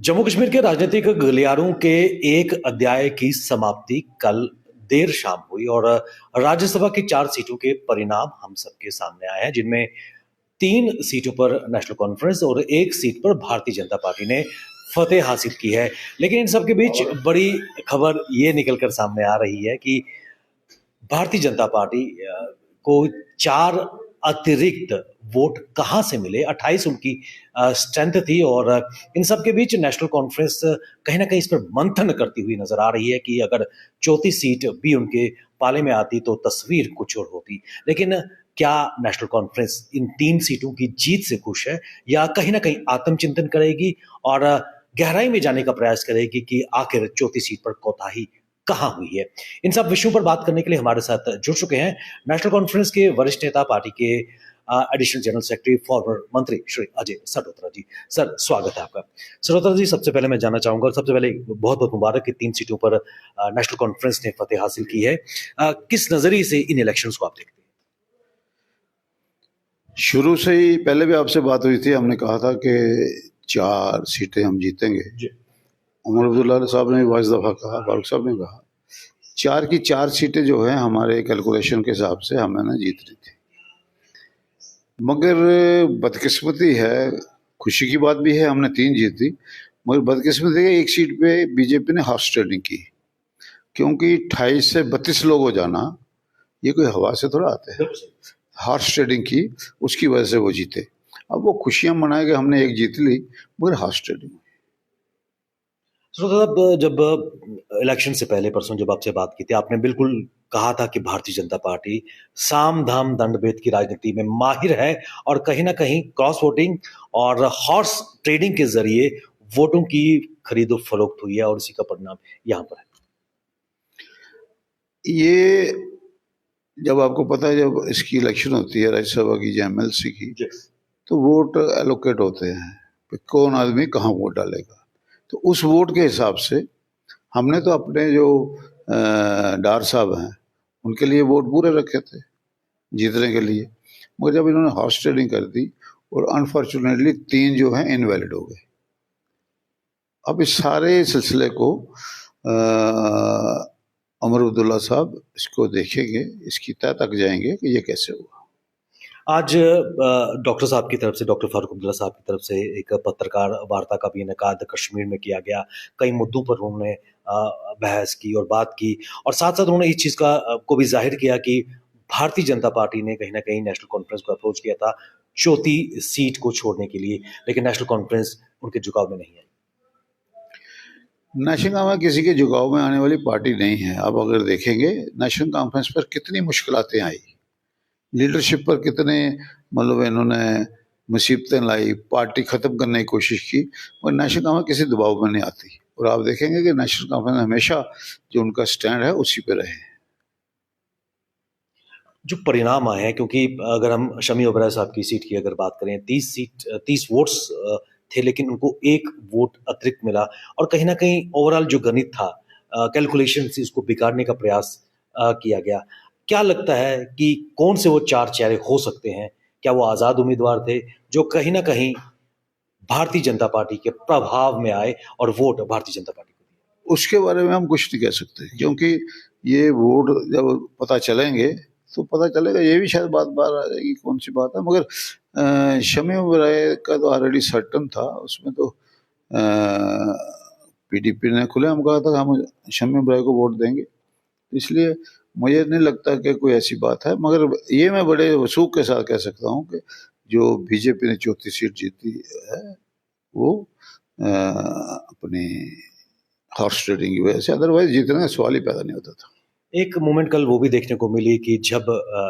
जम्मू कश्मीर के राजनीतिक गलियारों के एक अध्याय की समाप्ति कल देर शाम हुई और राज्यसभा की 4 सीटों के परिणाम हम सबके सामने आए हैं, जिनमें 3 सीटों पर नेशनल कॉन्फ्रेंस और 1 सीट पर भारतीय जनता पार्टी ने फतेह हासिल की है। लेकिन इन सब के बीच बड़ी खबर ये निकल कर सामने आ रही है कि भारतीय जनता पार्टी को 4 अतिरिक्त वोट कहाँ से मिले? 28 उनकी स्ट्रेंथ थी और इन सब के बीच नेशनल कॉन्फ्रेंस कहीं न कहीं इस पर मंथन करती हुई नज़र आ रही है कि अगर चौथी सीट भी उनके पाले में आती तो तस्वीर कुछ और होती। लेकिन क्या नेशनल कॉन्फ्रेंस इन 3 सीटों की जीत से खुश है या कहीं न कहीं आत्मचिंतन करेगी और गहराई में जाने का प्रयास करेगी कि आखिर चौथी सीट पर कोताही कहाँ हुई है? इन सब विषयों पर बात करने के लिए हमारे साथ जुड़ चुके हैं नेशनल कॉन्फ्रेंस के वरिष्ठ नेता, पार्टी के एडिशनल जनरल सेक्रेटरी, फॉरवर्ड मंत्री श्री अजय सरोत्रा जी। सर, स्वागत है आपका। सरोत्रा जी, सबसे पहले मैं जानना चाहूंगा, और सबसे पहले बहुत बहुत मुबारक कि 3 सीटों पर नेशनल कॉन्फ्रेंस ने फतेह हासिल की है। किस नजरिए से इन इलेक्शंस को आप देखते हैं? शुरू से ही पहले भी आपसे बात हुई थी, हमने कहा था कि 4 सीटें हम जीतेंगे। उमर अब्दुल्ला साहब ने 22 दफा कहा, फारूक साहब ने कहा, 4 की 4 सीटें जो हैं हमारे कैलकुलेशन के हिसाब से हमने जीतनी थी। मगर बदकिस्मती है, खुशी की बात भी है, हमने 3 जीती, मगर बदकिस्मती है 1 सीट पे बीजेपी ने हॉर्स ट्रेडिंग की, क्योंकि 28 से 32 लोग हो जाना ये कोई हवा से थोड़ा आते हैं। हॉर्स ट्रेडिंग की, उसकी वजह से वो जीते। अब वो खुशियां मनाए कि हमने 1 जीत ली, मगर हॉर्स ट्रेडिंग। साहब, जब इलेक्शन से पहले परसों जब आपसे बात की थी, आपने बिल्कुल कहा था कि भारतीय जनता पार्टी साम दाम दंड भेद की राजनीति में माहिर है और कहीं ना कहीं क्रॉस वोटिंग और हॉर्स ट्रेडिंग के जरिए वोटों की खरीदो फरोख्त हुई है और इसी का परिणाम यहाँ पर है। ये जब आपको पता है, जब इसकी इलेक्शन होती है राज्यसभा की या एमएलसी की, तो वोट एलोकेट होते हैं कि कौन आदमी कहाँ वोट डालेगा। तो उस वोट के हिसाब से हमने तो अपने जो डार साहब हैं उनके लिए वोट पूरे रखे थे जीतने के लिए, मगर जब इन्होंने हॉर्स ट्रेडिंग कर दी और अनफॉर्चुनेटली 3 जो हैं इनवैलिड हो गए। अब इस सारे सिलसिले को उमर अब्दुल्ला साहब इसको देखेंगे, इसकी तह तक जाएंगे कि ये कैसे हुआ। आज डॉक्टर साहब की तरफ से, डॉक्टर फारूक अब्दुल्ला साहब की तरफ से एक पत्रकार वार्ता का भी इनेकाद कश्मीर में किया गया। कई मुद्दों पर उन्होंने बहस की और बात की और साथ साथ उन्होंने इस चीज़ का को भी जाहिर किया कि भारतीय जनता पार्टी ने कहीं ना कहीं नेशनल कॉन्फ्रेंस को अप्रोच किया था चौथी सीट को छोड़ने के लिए, लेकिन नेशनल कॉन्फ्रेंस उनके झुकाव में नहीं आई। नेशनल कॉन्फ्रेंस किसी के झुकाव में आने वाली पार्टी नहीं है। अब अगर देखेंगे नेशनल कॉन्फ्रेंस पर कितनी मुश्किलातें आई, लीडरशिप पर कितने मतलब इन्होंने मुसीबतें लाई, पार्टी ख़त्म करने की कोशिश की, और नेशनल कॉन्फ्रेंस किसी दबाव में नहीं आती। और आप देखेंगे कि नेशनल कॉन्फ्रेंस हमेशा जो उनका स्टैंड है उसी पे रहे। जो परिणाम आए हैं, क्योंकि अगर हम शमी ओबराय साहब की सीट की अगर बात करें, 30 वोट्स थे, लेकिन उनको 1 वोट अतिरिक्त मिला और कहीं ना कहीं ओवरऑल जो गणित था, कैलकुलेशन से इसको बिगाड़ने का प्रयास किया गया। क्या लगता है कि कौन से वो 4 चेहरे हो सकते हैं? क्या वो आज़ाद उम्मीदवार थे जो कहीं ना कहीं भारतीय जनता पार्टी के प्रभाव में आए और वोट भारतीय जनता पार्टी को दिए? उसके बारे में हम कुछ नहीं कह सकते, क्योंकि ये वोट जब पता चलेंगे तो पता चलेगा। ये भी शायद बात बाहर आ जाएगी कौन सी बात है, मगर शमी ओबराय का तो ऑलरेडी सर्टन था। उसमें तो पीडीपी ने खुलेआम कहा था हम शमी ओबराय को वोट देंगे, इसलिए मुझे नहीं लगता कि कोई ऐसी बात है। मगर ये मैं बड़े वसूख के साथ कह सकता हूँ कि जो बीजेपी ने चौथी सीट जीती है वो अपनी हॉर्स ट्रेडिंग की वजह से, अदरवाइज जीतने का सवाल ही पैदा नहीं होता था। एक मोमेंट कल वो भी देखने को मिली कि जब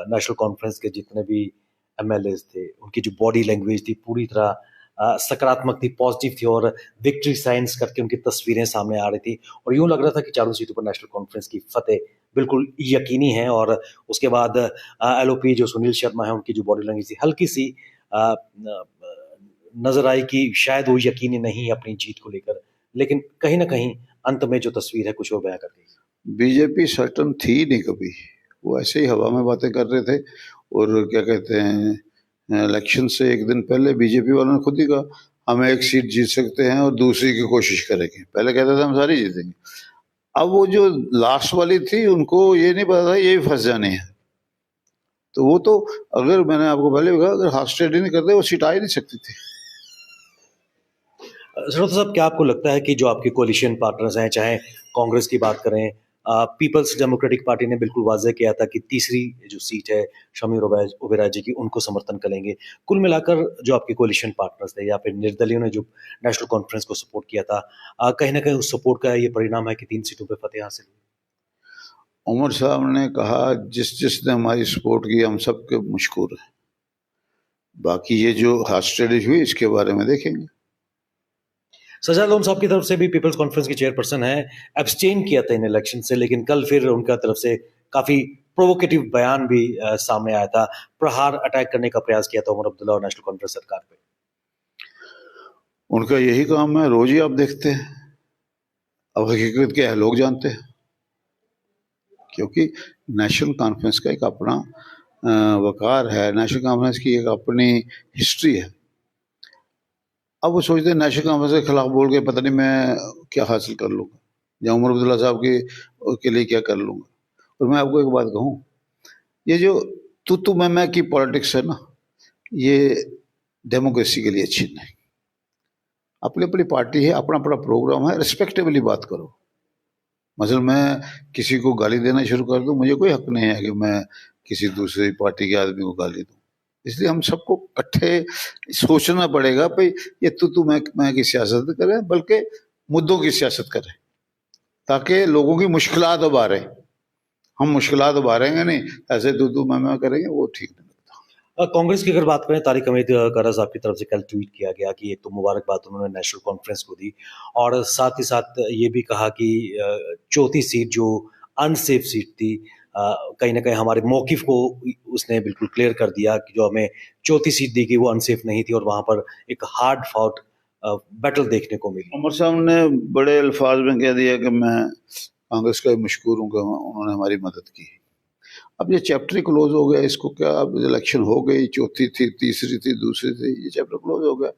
नेशनल कॉन्फ्रेंस के जितने भी एमएलएज थे, उनकी जो बॉडी लैंग्वेज थी पूरी तरह सकारात्मक थी, पॉजिटिव थी और विक्ट्री साइंस करके उनकी तस्वीरें सामने आ रही थी और यूं लग रहा था कि चारों सीटों पर नेशनल कॉन्फ्रेंस की फतेह बिल्कुल यकीनी है। और उसके बाद एलओपी जो सुनील शर्मा है, उनकी जो बॉडी लैंग्वेज थी हल्की सी नजर आई कि शायद वो यकीनी नहीं अपनी जीत को लेकर, लेकिन कहीं ना कहीं अंत में जो तस्वीर है कुछ और बयां कर गई। बीजेपी सर्टन थी नहीं कभी, वो ऐसे ही हवा में बातें कर रहे थे। और क्या कहते हैं, इलेक्शन से 1 दिन पहले बीजेपी वालों ने खुद ही कहा हम एक सीट जीत सकते हैं और दूसरी की कोशिश करेंगे। पहले कहते थे हम सारी जीतेंगे। अब वो जो लास्ट वाली थी उनको ये नहीं पता था ये भी फंस जानी है, तो वो तो अगर मैंने आपको पहले भी कहा अगर हाफ स्टेडी नहीं करते वो सीट आ ही नहीं सकती थी। श्रोता साहब, क्या आपको लगता है कि जो आपके कोलिशन पार्टनर्स हैं, चाहे कांग्रेस की बात करें, पीपल्स डेमोक्रेटिक पार्टी ने बिल्कुल वाज़ेह किया था कि तीसरी जो सीट है शमी ओबेरॉय जी की, उनको समर्थन करेंगे। कुल मिलाकर जो आपके कोलिशन पार्टनर्स थे या फिर निर्दलियों ने जो नेशनल कॉन्फ्रेंस को सपोर्ट किया था, कहीं न कहीं उस सपोर्ट का ये परिणाम है कि 3 सीटों पे फतेह हासिल हुई। उमर साहब ने कहा जिसने हमारी सपोर्ट की हम सबके मशकूर हैं, बाकी ये जो हाफ स्टेडी हुई इसके बारे में देखेंगे। सजा लोन साहब की तरफ से भी पीपल्स कॉन्फ्रेंस की चेयरपर्सन है, एब्सटेन किया था इन इलेक्शन से, लेकिन कल फिर उनका तरफ से काफी प्रोवोकेटिव बयान भी सामने आया था। प्रहार अटैक करने का प्रयास किया था उमर अब्दुल्ला और नेशनल कॉन्फ्रेंस सरकार पे। उनका यही काम है, रोज ही आप देखते हैं। अब हकीकत क्या है लोग जानते हैं, क्योंकि नेशनल कॉन्फ्रेंस का एक अपना वकार है, नेशनल कॉन्फ्रेंस की एक अपनी हिस्ट्री है। अब वो सोचते हैं नेशनल कॉन्फ्रेंस के खिलाफ बोल के पता नहीं मैं क्या हासिल कर लूंगा या उमर अब्दुल्ला साहब के लिए क्या कर लूंगा। और मैं आपको एक बात कहूँ, ये जो तू मैं की पॉलिटिक्स है ना, ये डेमोक्रेसी के लिए अच्छी नहीं। अपनी अपनी पार्टी है, अपना अपना प्रोग्राम है, रिस्पेक्टेबली बात करो। मतलब मैं किसी को गाली देना शुरू कर दूं, मुझे कोई हक नहीं है कि मैं किसी दूसरी पार्टी के आदमी को गाली दूं। इसलिए हम सबको इकट्ठे सोचना पड़ेगा भाई ये तू मैं की सियासत करें, बल्कि मुद्दों की सियासत करें, ताकि लोगों की मुश्किलात उबारें। हम मुश्किलात उबारेंगे नहीं, ऐसे तू मैं करेंगे, वो ठीक नहीं लगता। कांग्रेस की अगर बात करें, तारिक हमीद कारा साहब की तरफ से कल ट्वीट किया गया कि एक तो मुबारकबाद उन्होंने नेशनल कॉन्फ्रेंस को दी, और साथ ही साथ ये भी कहा कि चौथी सीट जो अनसेफ सीट थी, कहीं ना कहीं हमारे मौकिफ को उसने बिल्कुल क्लियर कर दिया कि जो हमें चौथी सीट दी गई वो अनसेफ नहीं थी, और वहां पर एक हार्ड फाउट बैटल देखने को मिली। उमर साहब ने बड़े अल्फाज में कह दिया कि मैं कांग्रेस का मशकूर हूँ कि उन्होंने हमारी मदद की। अब ये चैप्टर ही क्लोज हो गया, इसको क्या, अब इलेक्शन हो गई, चौथी थी, तीसरी थी, दूसरी थी, ये चैप्टर क्लोज हो गया।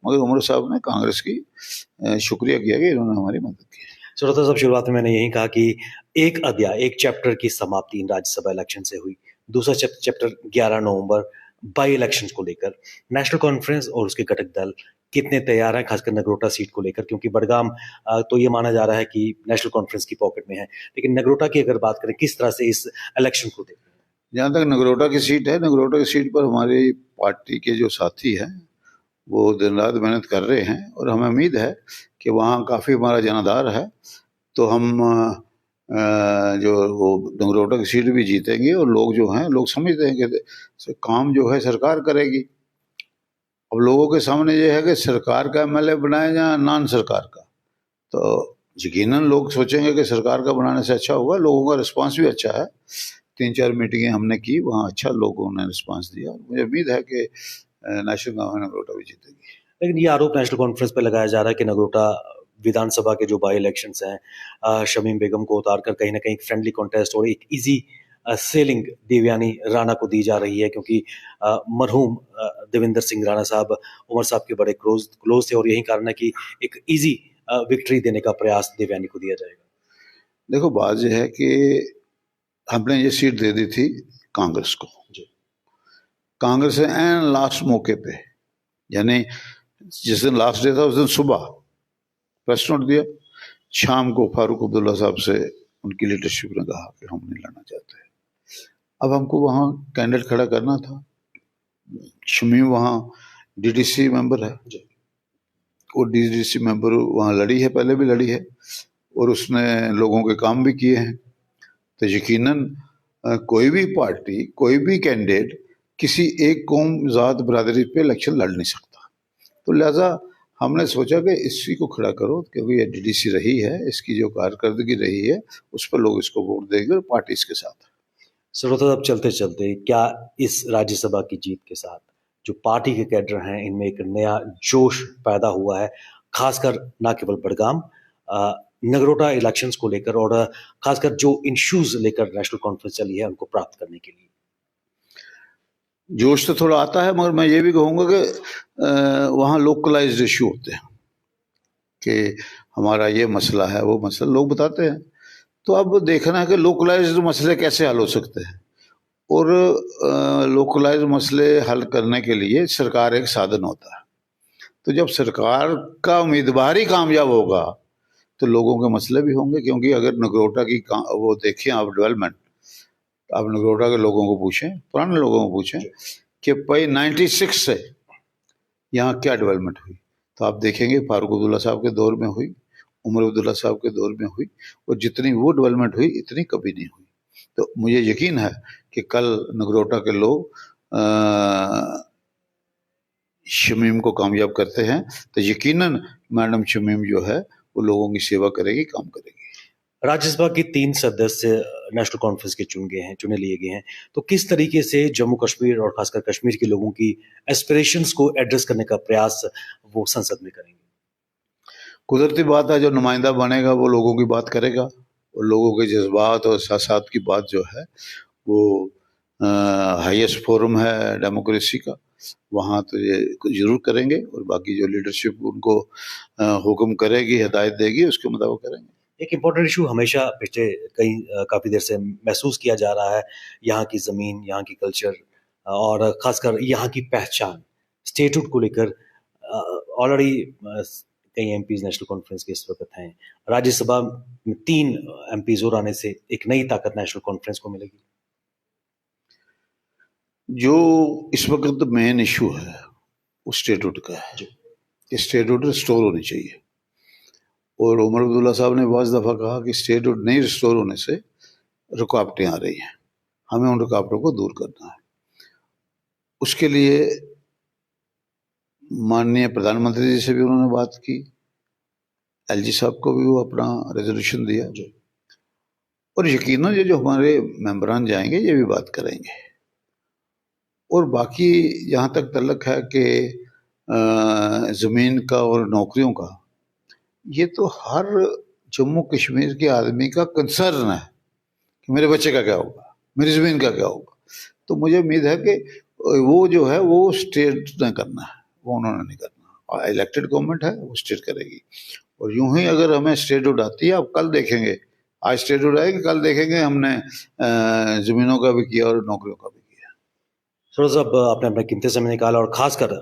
मगर उमर साहब ने कांग्रेस की शुक्रिया किया कि इन्होंने हमारी मदद की। श्रोता साहब, शुरुआत में मैंने यही कहा कि एक अध्याय, एक चैप्टर की समाप्ति इन राज्यसभा इलेक्शन से हुई। दूसरा चैप्टर 11 नवंबर बाई इलेक्शंस को लेकर, नेशनल कॉन्फ्रेंस और उसके घटक दल कितने तैयार हैं, खासकर नगरोटा सीट को लेकर, क्योंकि बडगाम तो ये माना जा रहा है कि नेशनल कॉन्फ्रेंस की पॉकेट में है, लेकिन नगरोटा की अगर बात करें, किस तरह से इस इलेक्शन को देख रहे हैं? जहाँ तक नगरोटा की सीट है, नगरोटा की सीट पर हमारी पार्टी के जो साथी हैं वो दिन रात मेहनत कर रहे हैं, और हमें उम्मीद है कि वहाँ काफ़ी हमारा जनाधार है, तो हम जो वो नगरोटा की सीट भी जीतेंगे। और लोग जो हैं, लोग समझते हैं कि काम जो है सरकार करेगी। अब लोगों के सामने ये है कि सरकार का एमएलए बनाए या नॉन सरकार का, तो यकीनन लोग सोचेंगे कि सरकार का बनाने से अच्छा होगा। लोगों का रिस्पांस भी अच्छा है, 3-4 मीटिंगें हमने की, वहाँ अच्छा लोगों ने रिस्पांस दिया। मुझे उम्मीद है कि नेशनल कॉन्फ्रेंस नगरोटा भी जीतेगी। लेकिन ये आरोप नेशनल कॉन्फ्रेंस पे लगाया जा रहा है कि नगरोटा विधानसभा के जो बाई इलेक्शंस हैं, शमीम बेगम को उतारकर कहीं ना कहीं फ्रेंडली कॉन्टेस्ट और एक इजी सेलिंग देवयानी राणा को दी जा रही है, क्योंकि मरहूम देवेंद्र सिंह राणा साहब उमर साहब के बड़े क्लोज थे, और यही कारण है कि एक इजी विक्ट्री देने का प्रयास देवयानी को दिया जाएगा। देखो, बात यह है कि हमने ये सीट दे दी थी कांग्रेस को। कांग्रेस ने एन लास्ट मौके पे, यानी जिस दिन लास्ट डे था उस दिन सुबह प्रेस नोट दिया, शाम को फारूक अब्दुल्ला साहब से उनकी लीडरशिप ने कहा कि हम नहीं लड़ना चाहते। अब हमको वहाँ कैंडिडेट खड़ा करना था। शमीम वहाँ डीडीसी मेंबर है, वो डीडीसी मेंबर वहाँ लड़ी है, पहले भी लड़ी है, और उसने लोगों के काम भी किए हैं। तो यकीनन कोई भी पार्टी, कोई भी कैंडिडेट किसी एक कौम, ज़ात, बरादरी पे इलेक्शन लड़ नहीं सकता। तो लिहाजा हमने सोचा कि इसी को खड़ा करो, क्योंकि ये डीडीसी रही है, इसकी जो कारकर्दगी रही है उस पर लोग इसको वोट देंगे, और पार्टी इसके साथ है। श्रोता, अब चलते चलते क्या इस राज्यसभा की जीत के साथ जो पार्टी के कैडर हैं इनमें एक नया जोश पैदा हुआ है, खासकर ना केवल बडगाम, नगरोटा इलेक्शंस को लेकर, और खासकर जो इश्यूज लेकर नेशनल कॉन्फ्रेंस चली है उनको प्राप्त करने के लिए? जोश तो थोड़ा आता है, मगर मैं ये भी कहूँगा कि वहाँ लोकलाइज्ड इशू होते हैं कि हमारा ये मसला है, वो मसला लोग बताते हैं। तो अब देखना है कि लोकलाइज्ड मसले कैसे हल हो सकते हैं, और लोकलाइज्ड मसले हल करने के लिए सरकार एक साधन होता है। तो जब सरकार का उम्मीदवार ही कामयाब होगा तो लोगों के मसले भी होंगे, क्योंकि अगर नगरोटा की वो देखें आप डेवलपमेंट, आप नगरोटा के लोगों को पूछें, पुराने लोगों को पूछें कि भाई 96 से यहाँ क्या डेवलपमेंट हुई, तो आप देखेंगे फारूक अब्दुल्ला साहब के दौर में हुई, उमर अब्दुल्ला साहब के दौर में हुई, और जितनी वो डेवलपमेंट हुई इतनी कभी नहीं हुई। तो मुझे यकीन है कि कल नगरोटा के लोग शमीम को कामयाब करते हैं तो यकीनन मैडम शमीम जो है वो लोगों की सेवा करेगी, काम करेगी। राज्यसभा के 3 सदस्य नेशनल कॉन्फ्रेंस के चुने लिए गए हैं, तो किस तरीके से जम्मू कश्मीर और खासकर कश्मीर के लोगों की एस्पिरेशंस को एड्रेस करने का प्रयास वो संसद में करेंगे? कुदरती बात है, जो नुमाइंदा बनेगा वो लोगों की बात करेगा, और लोगों के जज्बात और एहसासात की बात जो है वो हाईएस्ट फोरम है डेमोक्रेसी का, वहाँ तो ये जरूर करेंगे, और बाकी जो लीडरशिप उनको हुक्म करेगी, हिदायत देगी, उसके मुताबिक करेंगे। एक इम्पोर्टेंट इशू हमेशा पिछले काफ़ी देर से महसूस किया जा रहा है, यहाँ की ज़मीन, यहाँ की कल्चर और ख़ासकर यहाँ की पहचान, स्टेटहुड को लेकर ऑलरेडी कई एमपीज़ नेशनल कॉन्फ्रेंस के इस वक़्त हैं। राज्यसभा में 3 एमपीज़ और आने से एक नई ताकत नेशनल कॉन्फ्रेंस को मिलेगी। जो इस वक्त मेन इशू है वो स्टेटहुड का है कि स्टेटहुड रिस्टोर होनी चाहिए, और उमर अब्दुल्ला साहब ने बहुत दफ़ा कहा कि स्टेटहुड नहीं रिस्टोर होने से रुकावटें आ रही हैं, हमें उन रुकावटों को दूर करना है। उसके लिए माननीय प्रधानमंत्री जी से भी उन्होंने बात की, एलजी साहब को भी वो अपना रेजोल्यूशन दिया, और यकीनन ये जो हमारे मेंबरान जाएंगे ये भी बात करेंगे। और बाकी जहाँ तक तल्लक है कि ज़मीन का और नौकरियों का, ये तो हर जम्मू कश्मीर के आदमी का कंसर्न है कि मेरे बच्चे का क्या होगा, मेरी ज़मीन का क्या होगा। तो मुझे उम्मीद है कि वो जो है वो स्टेट ने करना है, वो उन्होंने नहीं करना। इलेक्टेड गवर्नमेंट है, वो स्टेट करेगी। और यूं ही अगर हमें स्टेटहुड आती है, आप कल देखेंगे, आज स्टेटहुड आएगी, कल देखेंगे हमने ज़मीनों का भी किया और नौकरियों का भी किया। सरोज साहब, आपने अपना कीमती समय निकाला और खासकर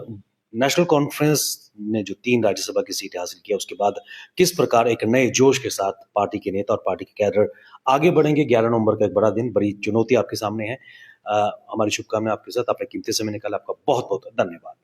नेशनल कॉन्फ्रेंस ने जो 3 राज्यसभा की सीटें हासिल किया उसके बाद किस प्रकार एक नए जोश के साथ पार्टी के नेता और पार्टी के कैडर आगे बढ़ेंगे। 11 नवंबर का एक बड़ा दिन, बड़ी चुनौती आपके सामने है। हमारी शुभकामनाएं आपके साथ। आपने कीमती समय निकाला, आपका बहुत बहुत धन्यवाद।